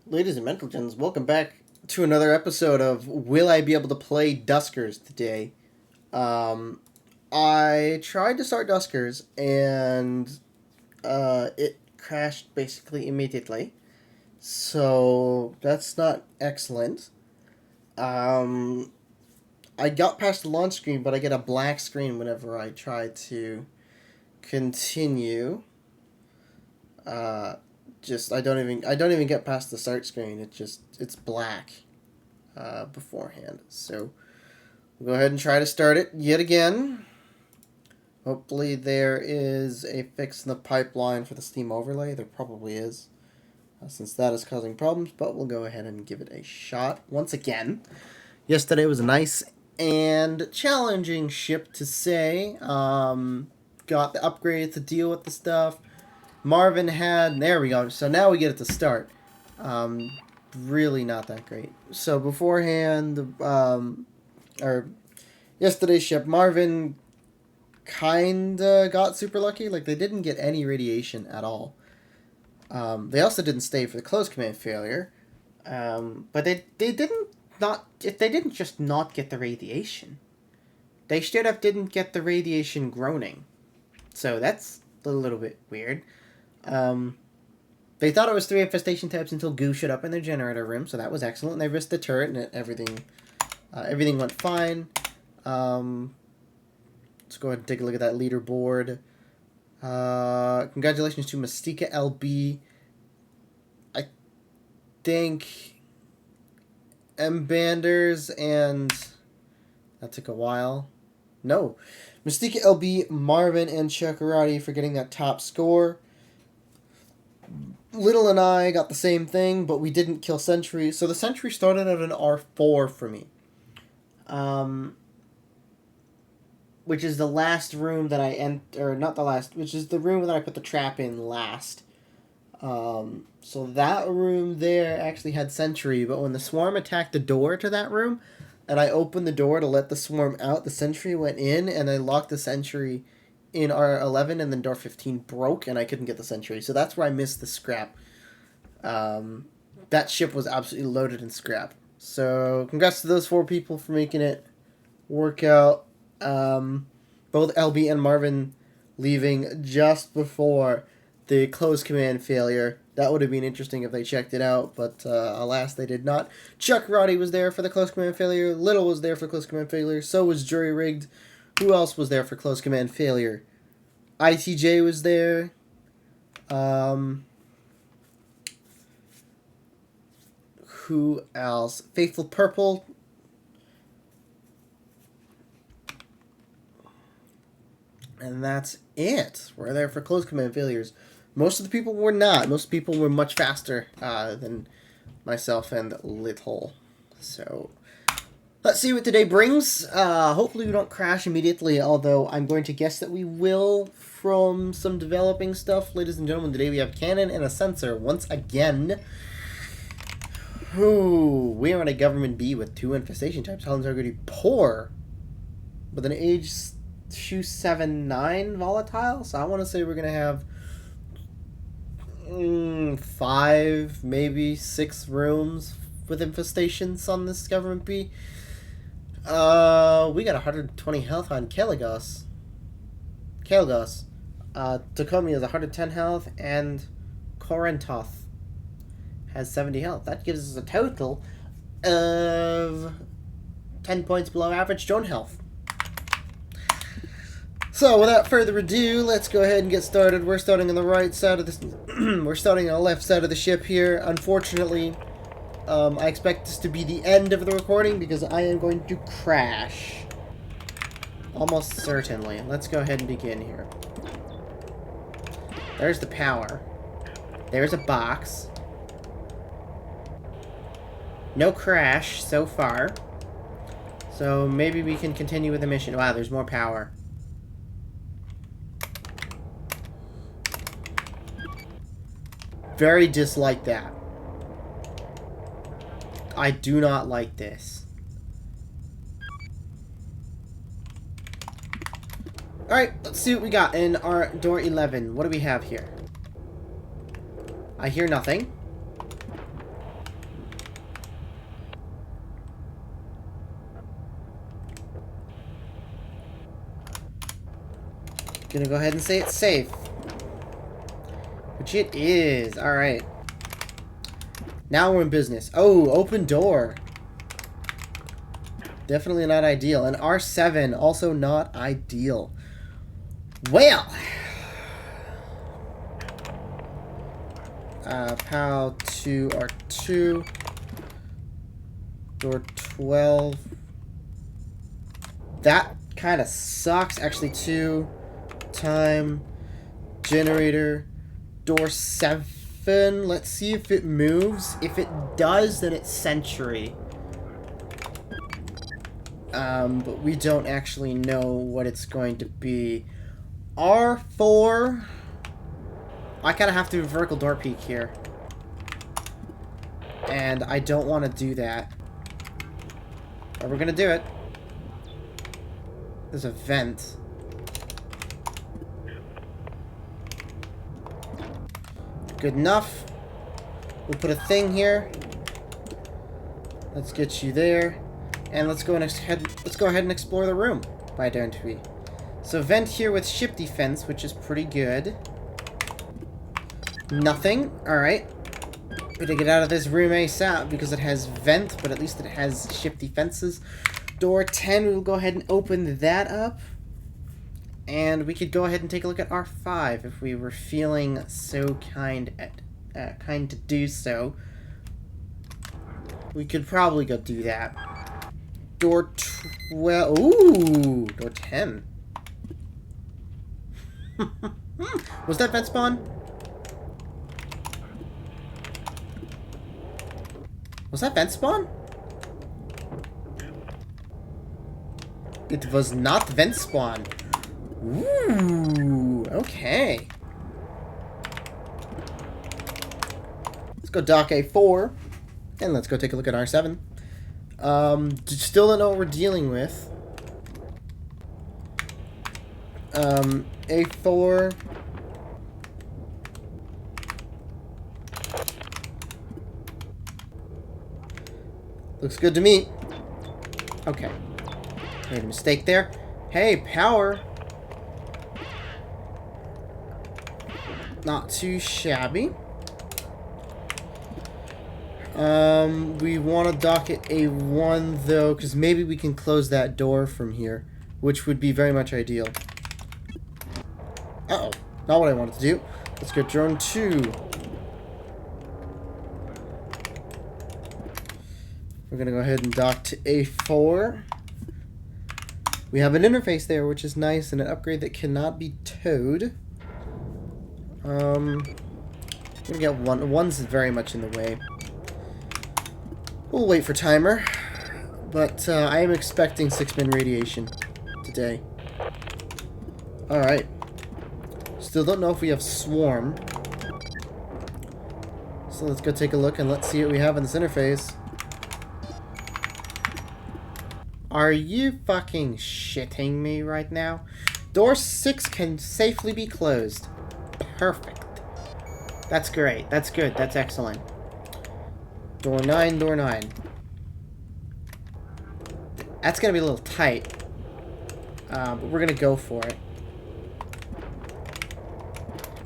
Ladies and gentlemen, welcome back to another episode of Will I Be Able to Play Duskers today? Um, I tried to start Duskers and it crashed basically immediately. So that's not excellent. Um, I got past the launch screen, but I get a black screen whenever I try to continue. Uh, just I don't even get past the start screen. It's black beforehand. So we'll go ahead and try to start it yet again. Hopefully there is a fix in the pipeline for the Steam overlay. There probably is, since that is causing problems, but we'll go ahead and give it a shot once again. Yesterday was a nice and challenging ship to say. Got the upgrade to deal with the stuff. Marvin had... There we go. So now we get it to start. Really not that great. So beforehand, or yesterday's ship, Marvin kinda got super lucky. Like, they didn't get any radiation at all. They also didn't stay for the close command failure. But they didn't just not get the radiation. They straight up didn't get the radiation groaning. So that's a little bit weird. They thought it was 3 infestation types until goo showed up in their generator room, so that was excellent. And they risked the turret, and everything went fine. Let's go ahead and take a look at that leaderboard. Congratulations to Mystica LB. I think M Banders and... That took a while. No. Mystica LB, Marvin, and Chakarati for getting that top score. Little and I got the same thing, but we didn't kill Sentry. So the Sentry started at an R4 for me. Which is the last room that I or not the last, which is the room that I put the trap in last. So that room there actually had Sentry, but when the Swarm attacked the door to that room, and I opened the door to let the Swarm out, the Sentry went in, and I locked the Sentry in R11, and then door 15 broke, and I couldn't get the Sentry. So that's where I missed the scrap. That ship was absolutely loaded in scrap. So congrats to those 4 people for making it work out. Both LB and Marvin leaving just before the close command failure. That would have been interesting if they checked it out, but alas, they did not. Chuck Roddy was there for the close command failure. Little was there for close command failure. So was Jury Rigged. Who else was there for close command failure? ITJ was there. Who else? Faithful Purple. And that's it. We're there for close command failures. Most of the people were not. Most people were much faster than myself and Little. So let's see what today brings. Hopefully we don't crash immediately, although I'm going to guess that we will from some developing stuff. Ladies and gentlemen, today we have cannon and a sensor once again. Ooh, we are on a government B with 2 infestation types. Helen's are going to be poor with an age 279 volatile. So I want to say we're going to have 5, maybe 6 rooms with infestations on this government B. We got 120 health on Kalagos. Takomi has 110 health, and Korentoth has 70 health. That gives us a total of 10 points below average drone health. So without further ado, let's go ahead and get started. We're starting on the right side of this. We're starting on the left side of the ship here. Unfortunately, I expect this to be the end of the recording because I am going to crash. Almost certainly. Let's go ahead and begin here. There's the power. There's a box. No crash so far. So maybe we can continue with the mission. Wow, there's more power. Very dislike that. I do not like this. Alright, let's see what we got in our door 11. What do we have here? I hear nothing. Gonna go ahead and say it's safe. Which it is. Alright. Now we're in business. Oh, open door. Definitely not ideal. And R7, also not ideal. Well. PAL to R2. Door 12. That kind of sucks. Actually, 2. Time. Generator. Door 7. Let's see if it moves. If it does, then it's Sentry. But we don't actually know what it's going to be. R4. I kind of have to do a vertical door peek here. And I don't want to do that. But we're going to do it. There's a vent. Good enough. We'll put a thing here. Let's get you there. And let's go ahead and explore the room. Why don't we? So vent here with ship defense, which is pretty good. Nothing. Alright. Gotta get out of this room ASAP because it has vent, but at least it has ship defenses. Door 10, we'll go ahead and open that up. And we could go ahead and take a look at R5 if we were feeling so kind to do so. We could probably go do that. Door 12. Ooh, door 10. Was that vent spawn? Was that vent spawn? It was not vent spawn. Ooh, okay. Let's go dock A4. And let's go take a look at R7. Still don't know what we're dealing with. A4. Looks good to me. Okay. Made a mistake there. Hey, power. Not too shabby. We want to dock it A1 though, because maybe we can close that door from here, which would be very much ideal. Uh-oh. Not what I wanted to do. Let's get drone 2. We're going to go ahead and dock to A4. We have an interface there, which is nice, and an upgrade that cannot be towed. We're going to get one. One's very much in the way. We'll wait for timer. But I am expecting 6-min radiation today. Alright. Still don't know if we have swarm. So let's go take a look and let's see what we have in this interface. Are you fucking shitting me right now? Door 6 can safely be closed. Perfect. That's great. That's good. That's excellent. Door 9, door 9. That's going to be a little tight. But we're going to go for it.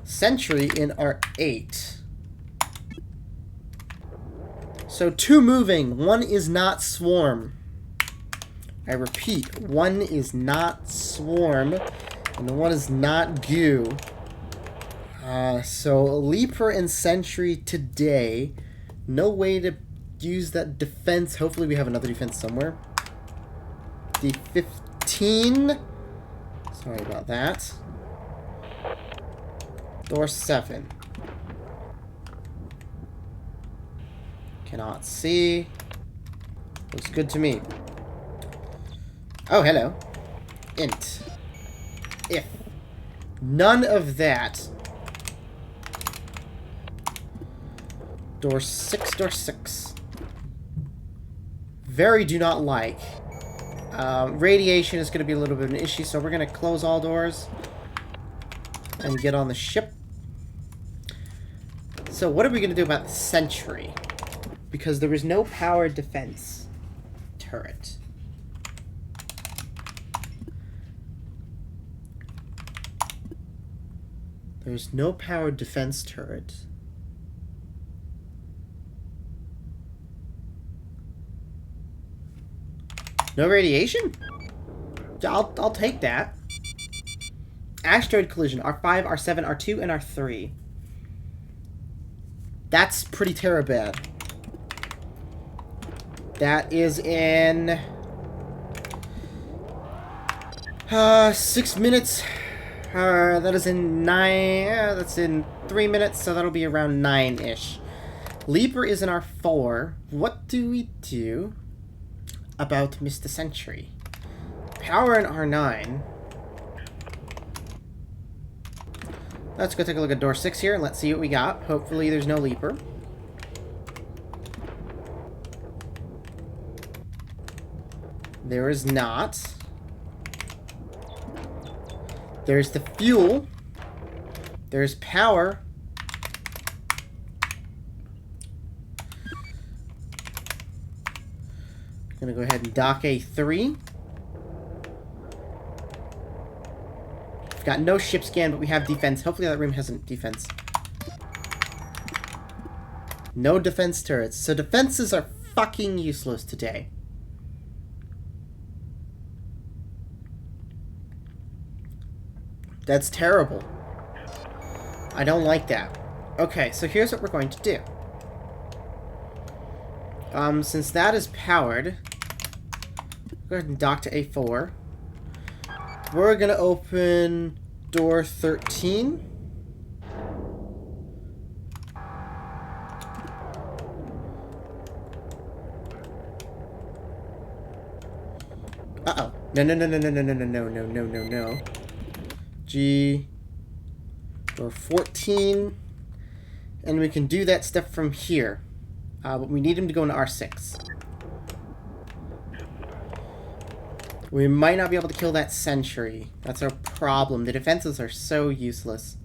Sentry in R8. So 2 moving. 1 is not swarm. I repeat, 1 is not swarm, and 1 is not goo. So Leaper and Sentry today. No way to use that defense. Hopefully we have another defense somewhere. D15. Sorry about that. Door 7. Cannot see. Looks good to me. Oh, hello. Int. If. None of that. Door 6, door 6. Very do not like. Radiation is going to be a little bit of an issue, so we're going to close all doors and get on the ship. So what are we going to do about the Sentry? Because there is no power defense turret. There's no powered defense turret. No radiation? I'll take that. Asteroid collision. R5, R7, R2, and R3. That's pretty bad. That is in 6 minutes. That is in 9. That's in 3 minutes, so that'll be around 9-ish. Leaper is in R4. What do we do about Mr. Sentry? Power in R9. Let's go take a look at door 6 here and let's see what we got. Hopefully there's no Leaper. There is not. There's the fuel. There's power. I'm gonna go ahead and dock A3. We've got no ship scan, but we have defense. Hopefully that room hasn't defense. No defense turrets. So defenses are fucking useless today. That's terrible. I don't like that. Okay, so here's what we're going to do. Since that is powered, go ahead and dock to A4. We're gonna open door 13. Uh-oh. No. G. Door 14. And we can do that step from here. But we need him to go into R6. We might not be able to kill that sentry. That's our problem. The defenses are so useless.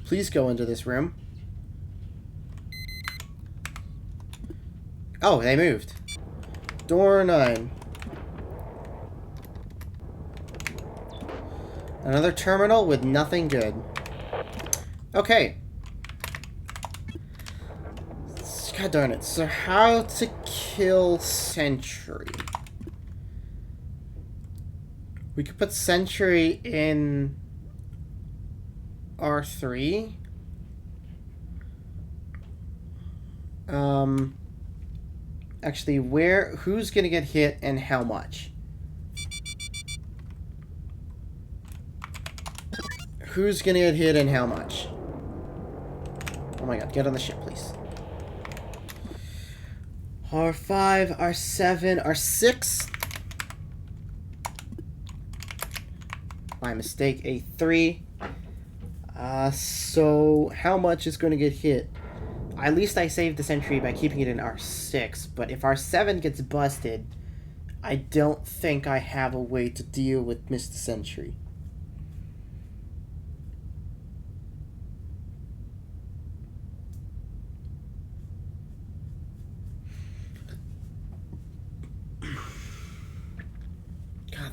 Please go into this room. Oh, they moved. Door 9. Another terminal with nothing good. Okay. God darn it. So how to kill Sentry? We could put Sentry in R3. Actually, who's gonna get hit and how much? Who's gonna get hit and how much? Oh my god, get on the ship, please. R5, R7, R6. My mistake, A3. So how much is going to get hit? At least I saved the sentry by keeping it in R6, but if R7 gets busted, I don't think I have a way to deal with Mr. Sentry.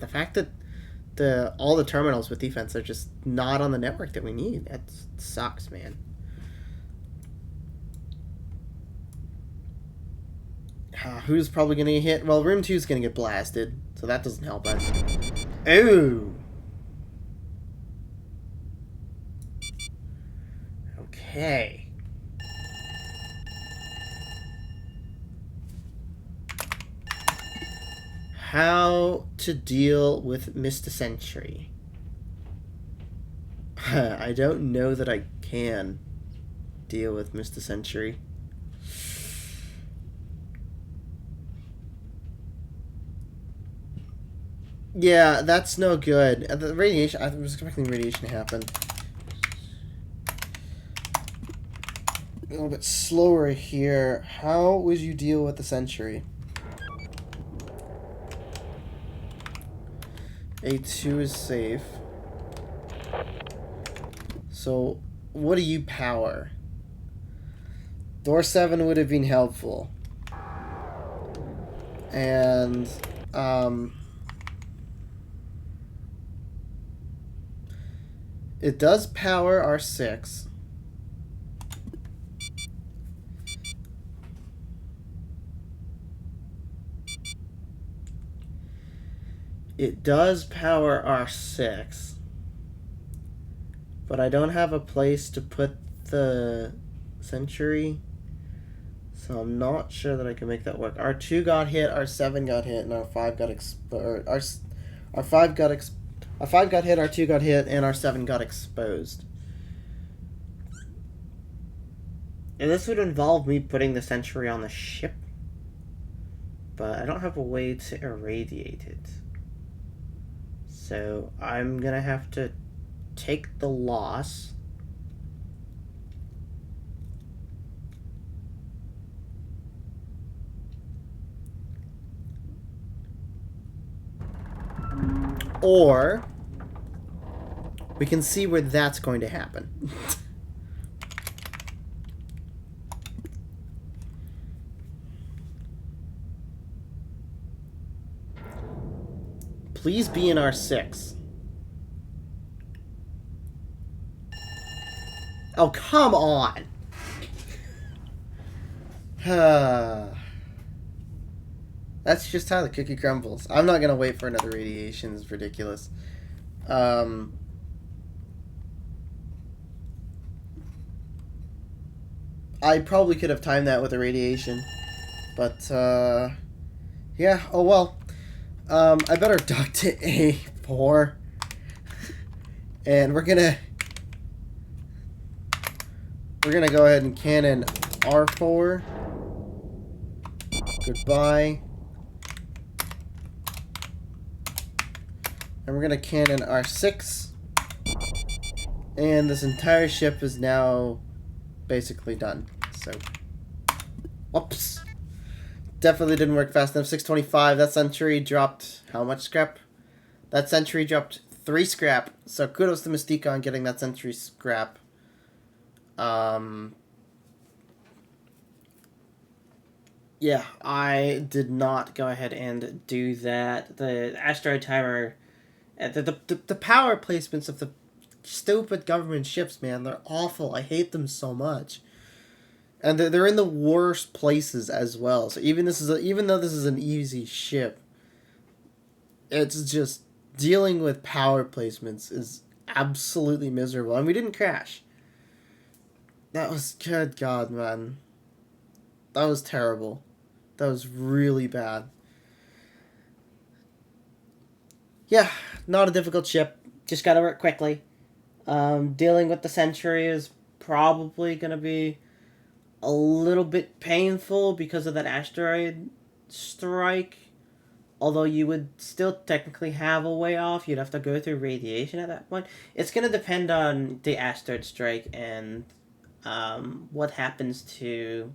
The fact that all the terminals with defense are just not on the network that we need, that sucks, man. Who's probably going to get hit? Well, room 2 is going to get blasted, so that doesn't help us. Ooh! Okay. How to deal with Mr. Sentry? I don't know that I can deal with Mr. Sentry. Yeah, that's no good. The radiation, I was expecting radiation to happen. A little bit slower here. How would you deal with the Sentry? A2 is safe. So, what do you power? Door 7 would have been helpful. And, It does power R6. It does power R6. But I don't have a place to put the sentry. So I'm not sure that I can make that work. R2 got hit, R7 got hit, and R5 got exposed. R5 got R5 got hit, R2 got hit, and R7 got exposed. And this would involve me putting the sentry on the ship. But I don't have a way to irradiate it. So I'm gonna have to take the loss. Or we can see where that's going to happen. Please be in R6. Oh, come on! That's just how the cookie crumbles. I'm not gonna wait for another radiation. It's ridiculous. I probably could have timed that with a radiation. But, yeah, oh well. I better duck to A4. And we're gonna go ahead and cannon R4. Goodbye. And we're gonna cannon R6. And this entire ship is now basically done. So, whoops. Definitely didn't work fast enough. 625. That sentry dropped how much scrap? That sentry dropped 3 scrap. So kudos to Mystique on getting that sentry scrap. Yeah, I did not go ahead and do that. The asteroid timer, the power placements of the stupid government ships, man, they're awful. I hate them so much. And they're in the worst places as well. So even though this is an easy ship, it's just dealing with power placements is absolutely miserable. And we didn't crash. That was, good God, man. That was terrible. That was really bad. Yeah, not a difficult ship. Just gotta work quickly. Dealing with the sentry is probably gonna be a little bit painful because of that asteroid strike. Although you would still technically have a way off. You'd have to go through radiation at that point. It's going to depend on the asteroid strike and what happens to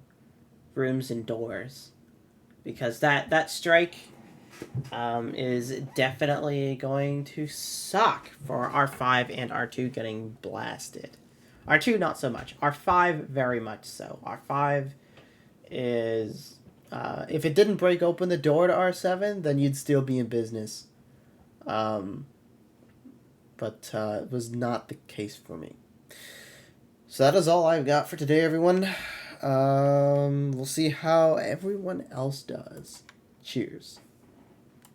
rooms and doors. Because that strike is definitely going to suck for R5 and R2 getting blasted. R2 not so much. R5 very much so. R5 is... if it didn't break open the door to R7, then you'd still be in business. But it was not the case for me. So that is all I've got for today, everyone. We'll see how everyone else does. Cheers.